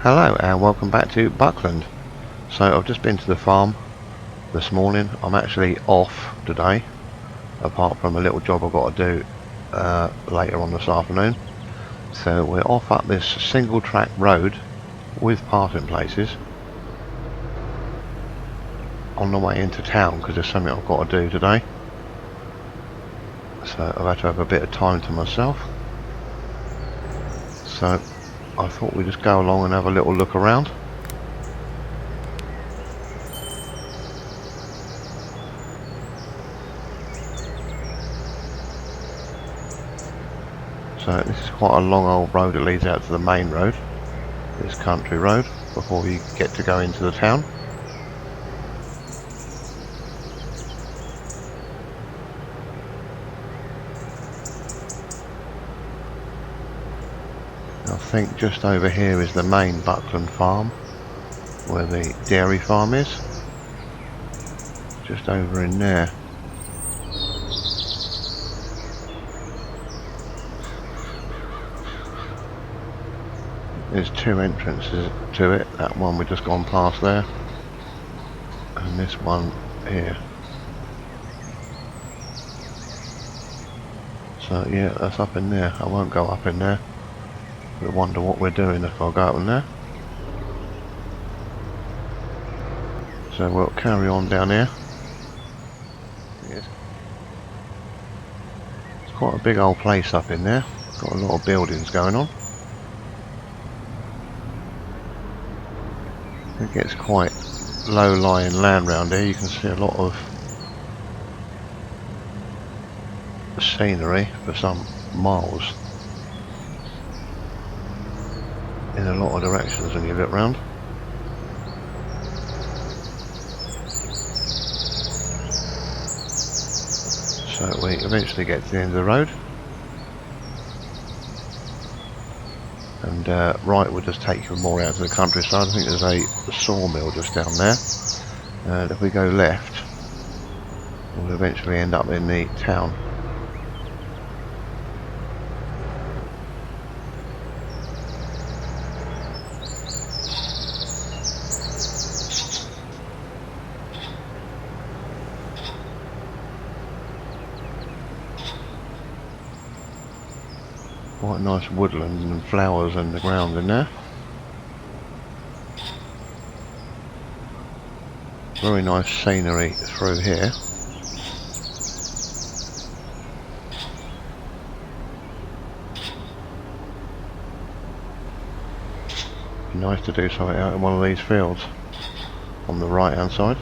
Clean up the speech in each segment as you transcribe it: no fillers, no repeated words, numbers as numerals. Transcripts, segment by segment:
Hello and welcome back to Buckland. So I've just been to the farm this morning. I'm actually off today, apart from a little job I've got to do later on this afternoon. So we're off up this single track road with parking places on the way into town because there's something I've got to do today. So I've had to have a bit of time to myself. So I thought we'd just go along and have a little look around. So this is quite a long old road that leads out to the main road, this country road, before we get to go into the town. I think just over here is the main Buckland farm, where the dairy farm is. Just over in there. There's two entrances to it, that one we've just gone past there, and this one here. So yeah, that's up in there. I won't go up in there. I wonder what we're doing if I go up in there. So we'll carry on down here. Yes. It's quite a big old place up in there. Got a lot of buildings going on. It gets quite low-lying land around here. You can see a lot of scenery for some miles in a lot of directions when you look round. So we eventually get to the end of the road, and right will just take you more out to the countryside. I think there's a sawmill just down there, and if we go left we'll eventually end up in the town. Quite nice woodland and flowers in the ground in there. Very nice scenery through here. Nice to do something out in one of these fields on the right hand side.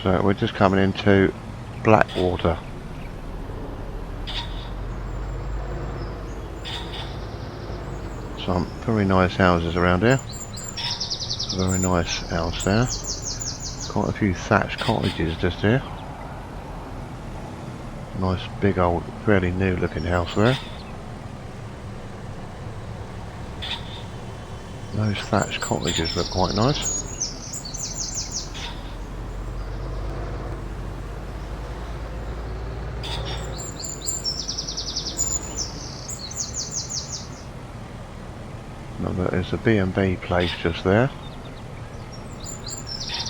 So we're just coming into Blackwater. Some very nice houses around here. A very nice house there. Quite a few thatched cottages just here. Nice big old, fairly new looking house there. Those thatched cottages look quite nice. There's a B&B place just there,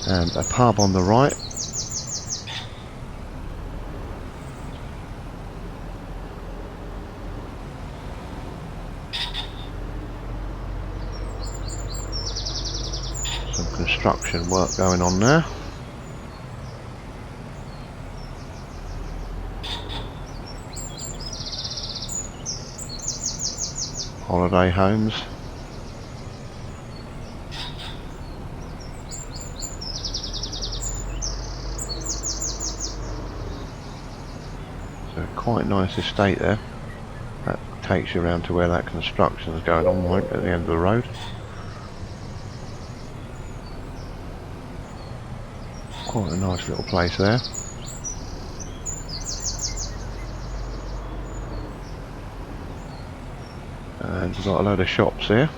and a pub on the right. Some construction work going on there. Holiday homes. Quite nice estate there. That takes you around to where that construction is going on right at the end of the road. Quite a nice little place there. And we've got a load of shops here.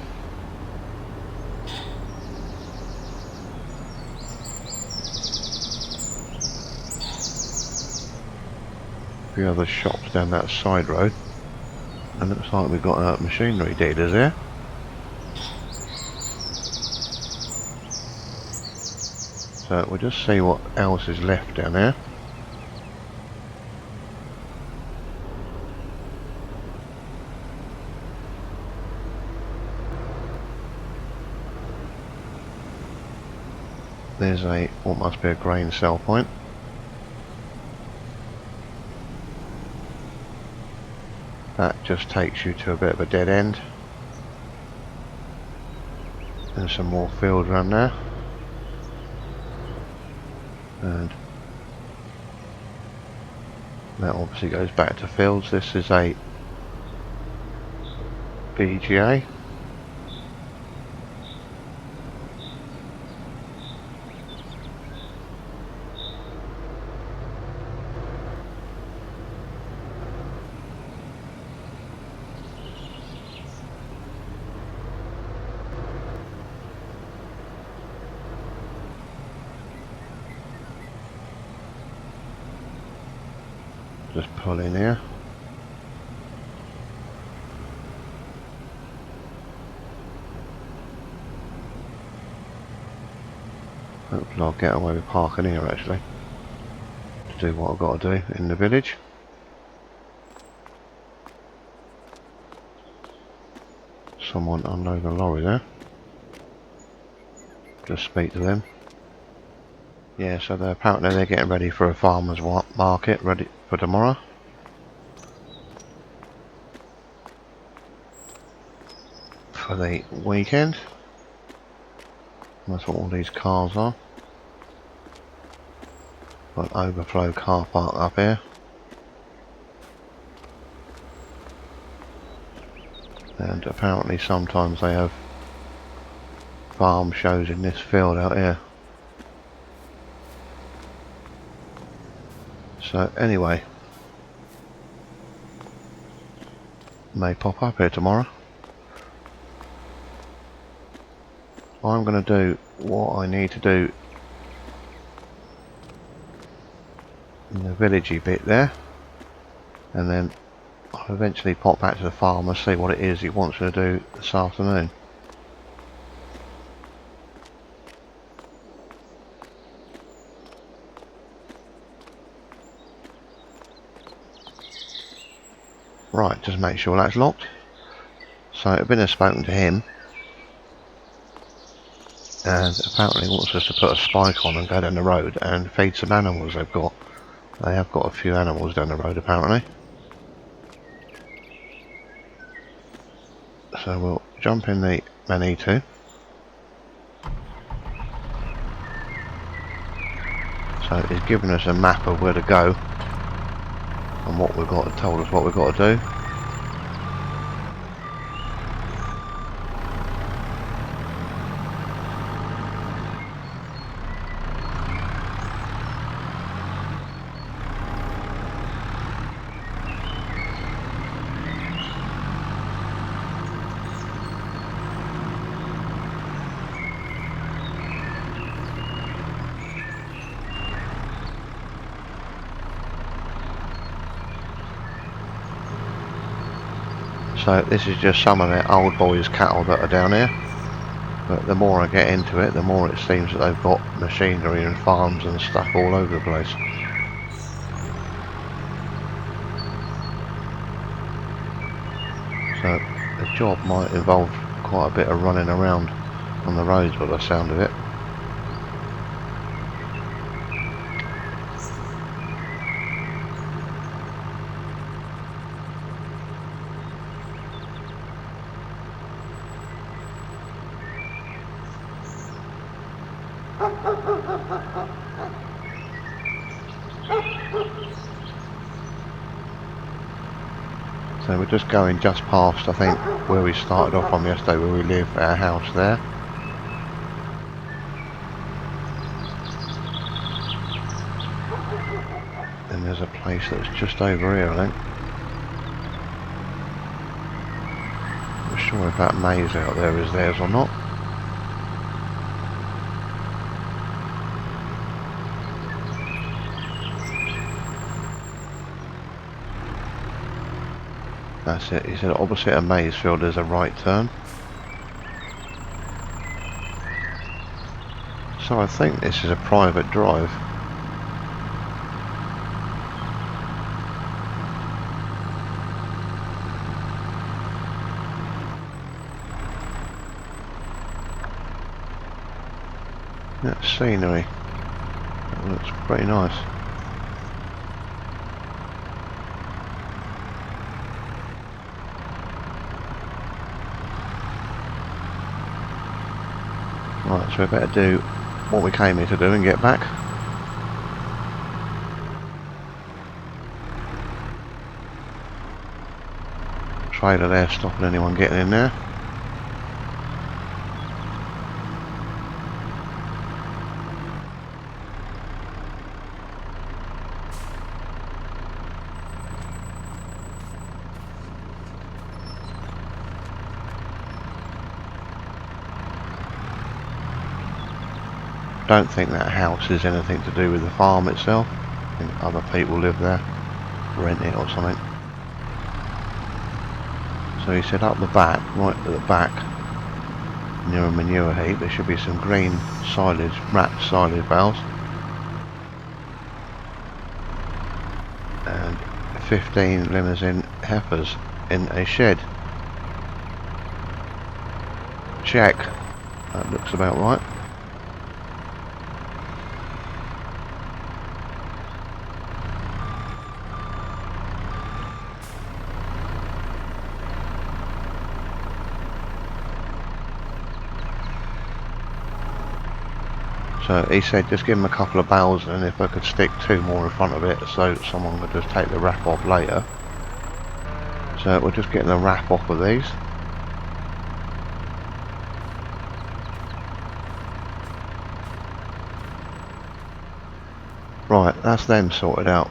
A few other shops down that side road. And looks like we've got machinery dealers here. So we'll just see what else is left down there. There's what must be a grain sell point. That just takes you to a bit of a dead end. And some more field around there. And that obviously goes back to fields. This is a BGA. Just pull in here. Hopefully I'll get away with parking here actually, to do what I've got to do in the village. Someone unloading a lorry there. Just speak to them. Yeah, so apparently they're getting ready for a farmer's market ready for tomorrow. For the weekend. That's what all these cars are. Got an overflow car park up here. And apparently sometimes they have farm shows in this field out here. So anyway, may pop up here tomorrow. I'm going to do what I need to do in the villagey bit there, and then I'll eventually pop back to the farm and see what it is he wants me to do this afternoon. Right, just make sure that's locked. So I've been and spoken to him, and apparently he wants us to put a spike on and go down the road and feed some animals they've got. They have got a few animals down the road apparently. So we'll jump in the Ep2. So he's given us a map of where to go and what we've got, told us what we've got to do. So this is just some of the old boys cattle that are down here, but the more I get into it, the more it seems that they've got machinery and farms and stuff all over the place. So the job might involve quite a bit of running around on the roads by the sound of it. So we're just going just past, I think, where we started off from yesterday, where we live, our house there. And there's a place that's just over here, I think, sure if that maze out there is theirs or not. That's it, he said opposite a maze field there's a right turn. So I think this is a private drive. That scenery, that looks pretty nice. Right, so we better do what we came here to do and get back. Trailer there stopping anyone getting in there. Don't think that house is anything to do with the farm itself. I think other people live there, rent it or something. So he said up the back, right at the back, near a manure heap, there should be some green silage, wrapped silage bales. And 15 limousine heifers in a shed. Check. That looks about right. So he said just give him a couple of bales and if I could stick 2 more in front of it so someone could just take the wrap off later. So we're just getting the wrap off of these. Right, that's them sorted out.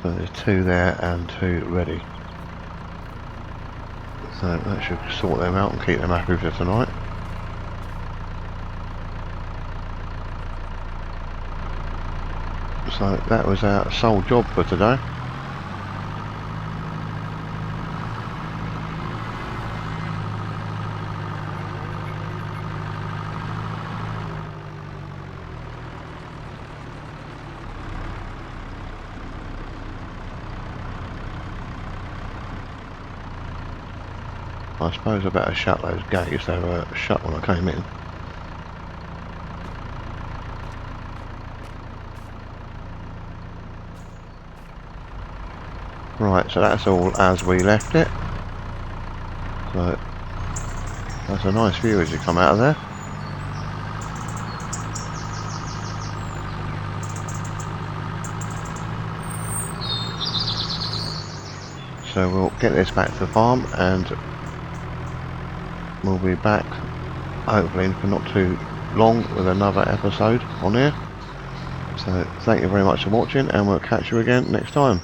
So there's 2 there and 2 ready. So that should sort them out and keep them happy for tonight. So that was our sole job for today. I suppose I better shut those gates, they were shut when I came in. Right, so that's all as we left it. So that's a nice view as you come out of there. So we'll get this back to the farm and we'll be back hopefully for not too long with another episode on here. So thank you very much for watching and we'll catch you again next time.